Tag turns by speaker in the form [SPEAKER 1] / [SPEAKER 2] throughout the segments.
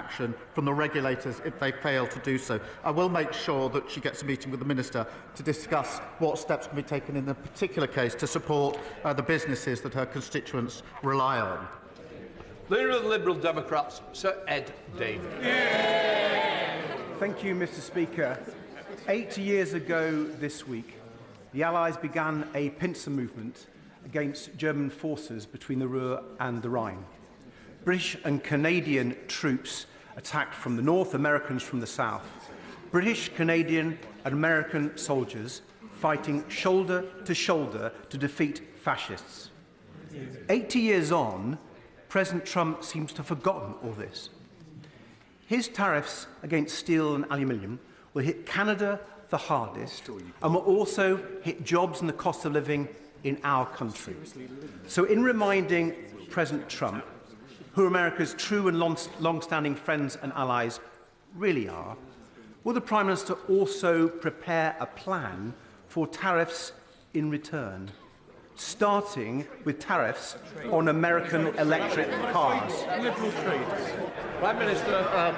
[SPEAKER 1] action from the regulators if they fail to do so. I will make sure that she gets a meeting with the Minister to discuss what steps can be taken in the particular case to support the businesses that her constituents rely on.
[SPEAKER 2] Leader of the Liberal Democrats, Sir Ed Davey.
[SPEAKER 3] Thank you, Mr. Speaker. 8 years ago this week, the Allies began a pincer movement against German forces between the Ruhr and the Rhine. British and Canadian troops attacked from the north, Americans from the south. British, Canadian and American soldiers fighting shoulder to defeat fascists. 80 years on, President Trump seems to have forgotten all this. His tariffs against steel and aluminium will hit Canada the hardest and will also hit jobs and the cost of living in our country. So in reminding President Trump who America's true and long-standing friends and allies really are, will the Prime Minister also prepare a plan for tariffs in return, starting with tariffs on American electric cars?
[SPEAKER 2] Prime Minister.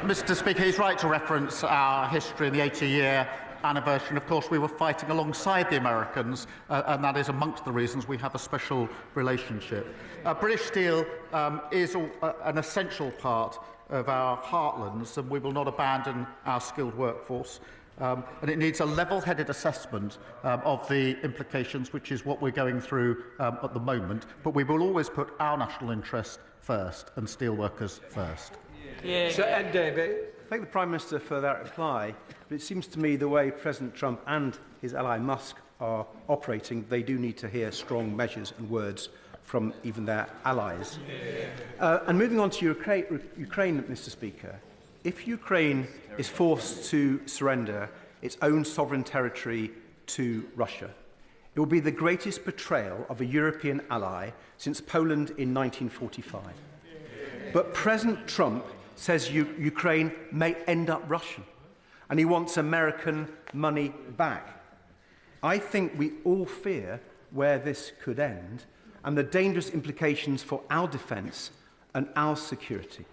[SPEAKER 1] Mr. Speaker, he's right to reference our history in the 80-year anniversary. Of course, we were fighting alongside the Americans, and that is amongst the reasons we have a special relationship. British steel is an essential part of our heartlands, and we will not abandon our skilled workforce. And it needs a level-headed assessment of the implications, which is what we're going through at the moment. But we will always put our national interest first and steelworkers first.
[SPEAKER 2] Sir Ed Davey.
[SPEAKER 3] Thank the Prime Minister for that reply, but it seems to me the way President Trump and his ally Musk are operating, they do need to hear strong measures and words from even their allies. And moving on to Ukraine, Mr. Speaker, if Ukraine is forced to surrender its own sovereign territory to Russia, it will be the greatest betrayal of a European ally since Poland in 1945. But President Trump says Ukraine may end up Russian, and he wants American money back. I think we all fear where this could end and the dangerous implications for our defence and our security.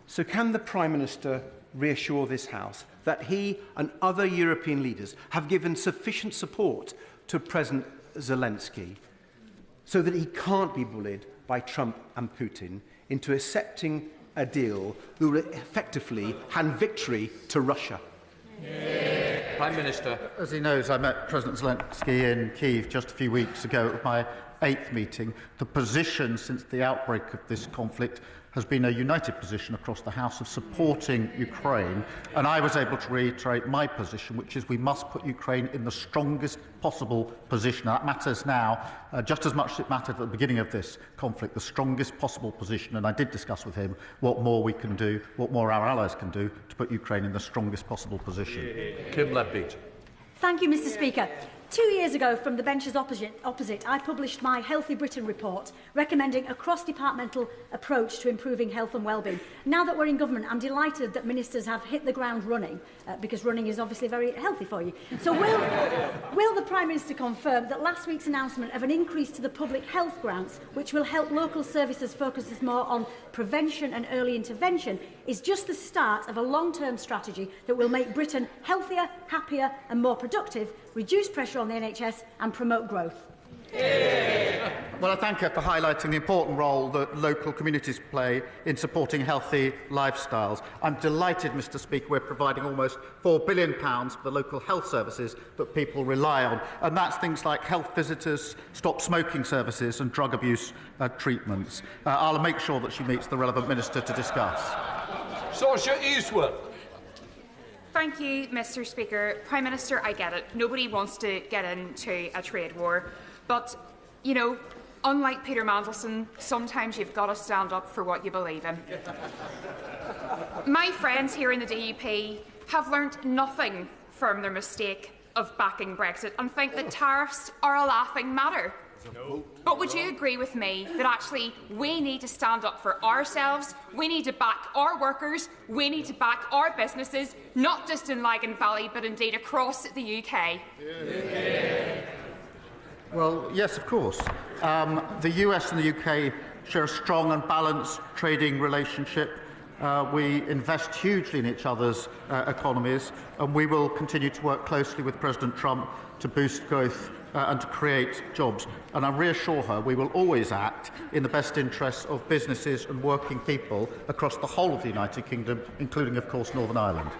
[SPEAKER 3] So can the Prime Minister reassure this House that he and other European leaders have given sufficient support to President Zelensky so that he can't be bullied by Trump and Putin into accepting a deal that will effectively hand victory to Russia?
[SPEAKER 2] Prime Minister.
[SPEAKER 1] As he knows, I met President Zelensky in Kyiv just a few weeks ago at my 8th meeting. The position since the outbreak of this conflict has been a united position across the House of supporting Ukraine, and I was able to reiterate my position, which is we must put Ukraine in the strongest possible position. That matters now just as much as it mattered at the beginning of this conflict, the strongest possible position, and I did discuss with him what more we can do, what more our allies can do to put Ukraine in the strongest possible position.
[SPEAKER 2] Kim Leppich.
[SPEAKER 4] Thank you, Mr. Speaker. 2 years ago, from the benches opposite, I published my Healthy Britain report, recommending a cross-departmental approach to improving health and wellbeing. Now that we're in government, I'm delighted that ministers have hit the ground running, because running is obviously very healthy for you. So will the Prime Minister confirm that last week's announcement of an increase to the public health grants, which will help local services focus more on prevention and early intervention, is just the start of a long-term strategy that will make Britain healthier, happier and more productive, reduce pressure on the NHS and promote growth?
[SPEAKER 1] Well, I thank her for highlighting the important role that local communities play in supporting healthy lifestyles. I'm delighted, Mr. Speaker, we're providing almost £4 billion for the local health services that people rely on, and that's things like health visitors, stop smoking services and drug abuse treatments. I'll make sure that she meets the relevant minister to discuss.
[SPEAKER 2] Saoirse Eastwood.
[SPEAKER 5] Thank you, Mr. Speaker. Prime Minister, I get it. Nobody wants to get into a trade war. But, you know, unlike Peter Mandelson, sometimes you've got to stand up for what you believe in. My friends here in the DUP have learnt nothing from their mistake of backing Brexit and think that tariffs are a laughing matter. No. But would you agree with me that actually we need to stand up for ourselves, we need to back our workers, we need to back our businesses, not just in Lagan Valley but indeed across the UK? Yeah.
[SPEAKER 1] Well, yes, of course. The US and the UK share a strong and balanced trading relationship. We invest hugely in each other's economies, and we will continue to work closely with President Trump to boost growth and to create jobs. And I reassure her we will always act in the best interests of businesses and working people across the whole of the United Kingdom, including, of course, Northern Ireland.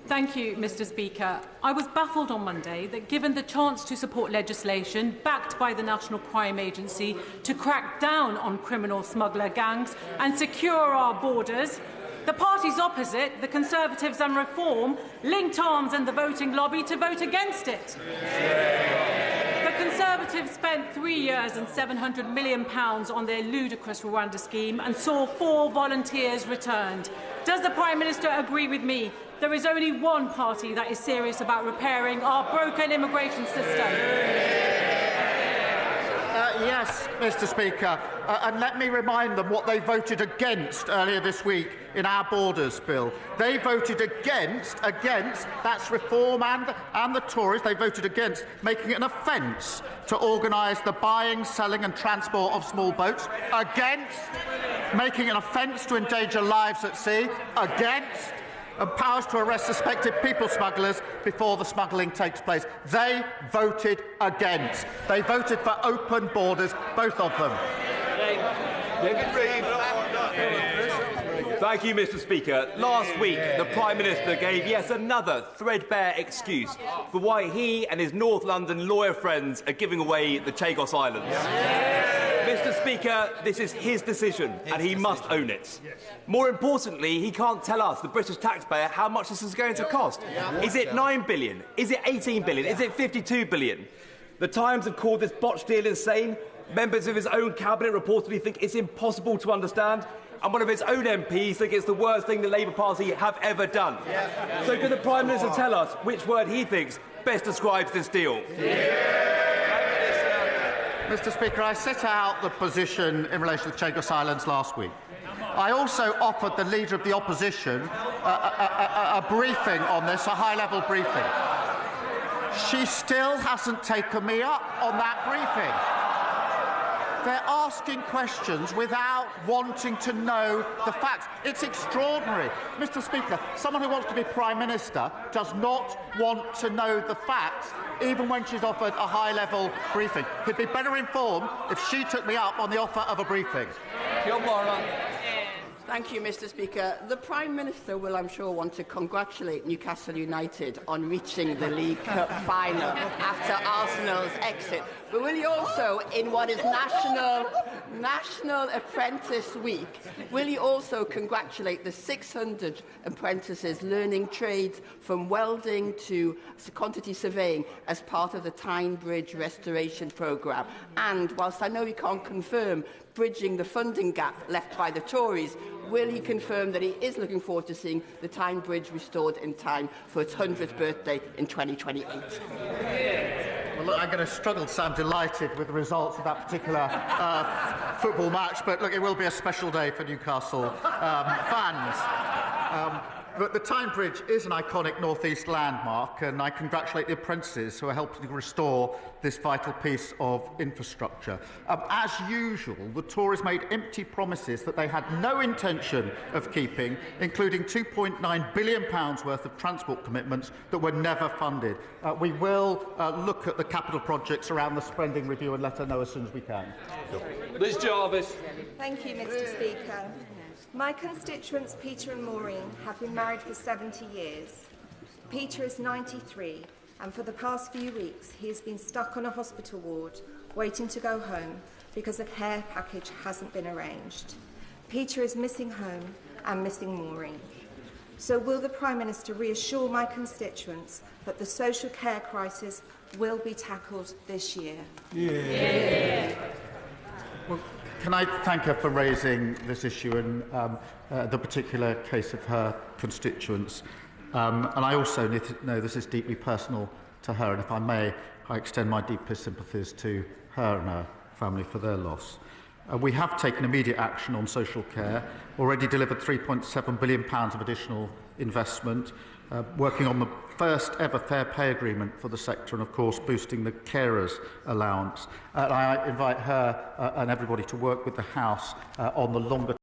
[SPEAKER 6] Thank you, Mr. Speaker. I was baffled on Monday that, given the chance to support legislation backed by the National Crime Agency to crack down on criminal smuggler gangs and secure our borders, the parties opposite, the Conservatives and Reform, linked arms in the voting lobby to vote against it. The Conservatives spent 3 years and £700 million on their ludicrous Rwanda scheme and saw 4 volunteers returned. Does the Prime Minister agree with me? There is only one party that is serious about repairing our broken immigration system.
[SPEAKER 1] Yes, Mr. Speaker, and let me remind them what they voted against earlier this week in our Borders Bill. They voted against, that's Reform and the Tories, they voted against making it an offence to organise the buying, selling and transport of small boats, against making it an offence to endanger lives at sea, against and powers to arrest suspected people smugglers before the smuggling takes place. They voted against. They voted for open borders, both of them.
[SPEAKER 7] Thank you, Mr. Speaker. Last week, the Prime Minister gave yet another threadbare excuse for why he and his North London lawyer friends are giving away the Chagos Islands. Mr. Speaker, this is his decision, and he must own it. More importantly, he can't tell us, the British taxpayer, how much this is going to cost. Is it £9 billion? Is it £18 billion? Is it £52 billion? The Times have called this botched deal insane. Members of his own cabinet reportedly think it's impossible to understand. And one of his own MPs think it's the worst thing the Labour Party have ever done. So can the Prime Minister tell us which word he thinks best describes this deal?
[SPEAKER 1] Mr. Speaker, I set out the position in relation to the Chagos Islands last week. I also offered the Leader of the Opposition a briefing on this, a high-level briefing. She still hasn't taken me up on that briefing. They're asking questions without wanting to know the facts. It's extraordinary. Mr. Speaker, someone who wants to be Prime Minister does not want to know the facts, even when she's offered a high-level briefing. He'd be better informed if she took me up on the offer of a briefing.
[SPEAKER 8] Thank you, Mr. Speaker. The Prime Minister will, I'm sure, want to congratulate Newcastle United on reaching the League Cup final after Arsenal's exit. But will he also, in what is National Apprentice Week, will he also congratulate the 600 apprentices learning trades from welding to quantity surveying as part of the Tyne Bridge restoration programme? And whilst I know he can't confirm bridging the funding gap left by the Tories, will he confirm that he is looking forward to seeing the Tyne Bridge restored in time for its 100th birthday in 2028?
[SPEAKER 1] Well, look, I'm going to struggle to sound delighted with the results of that particular football match, but look, it will be a special day for Newcastle fans. But the Tyne Bridge is an iconic North East landmark, and I congratulate the apprentices who are helping to restore this vital piece of infrastructure. As usual, the Tories made empty promises that they had no intention of keeping, including £2.9 billion worth of transport commitments that were never funded. We will look at the capital projects around the spending review and let her know as soon as we can.
[SPEAKER 2] Liz Jarvis.
[SPEAKER 9] Thank you, Mr. Speaker. My constituents, Peter and Maureen, have been married for 70 years. Peter is 93, and for the past few weeks he has been stuck on a hospital ward, waiting to go home because a care package hasn't been arranged. Peter is missing home and missing Maureen. So will the Prime Minister reassure my constituents that the social care crisis will be tackled this year?
[SPEAKER 1] Well, can I thank her for raising this issue and the particular case of her constituents? And I also know this is deeply personal to her, and if I may, I extend my deepest sympathies to her and her family for their loss. We have taken immediate action on social care, already delivered £3.7 billion of additional investment. working on the first ever fair pay agreement for the sector and, of course, boosting the carers allowance. I invite her and everybody to work with the House on the longer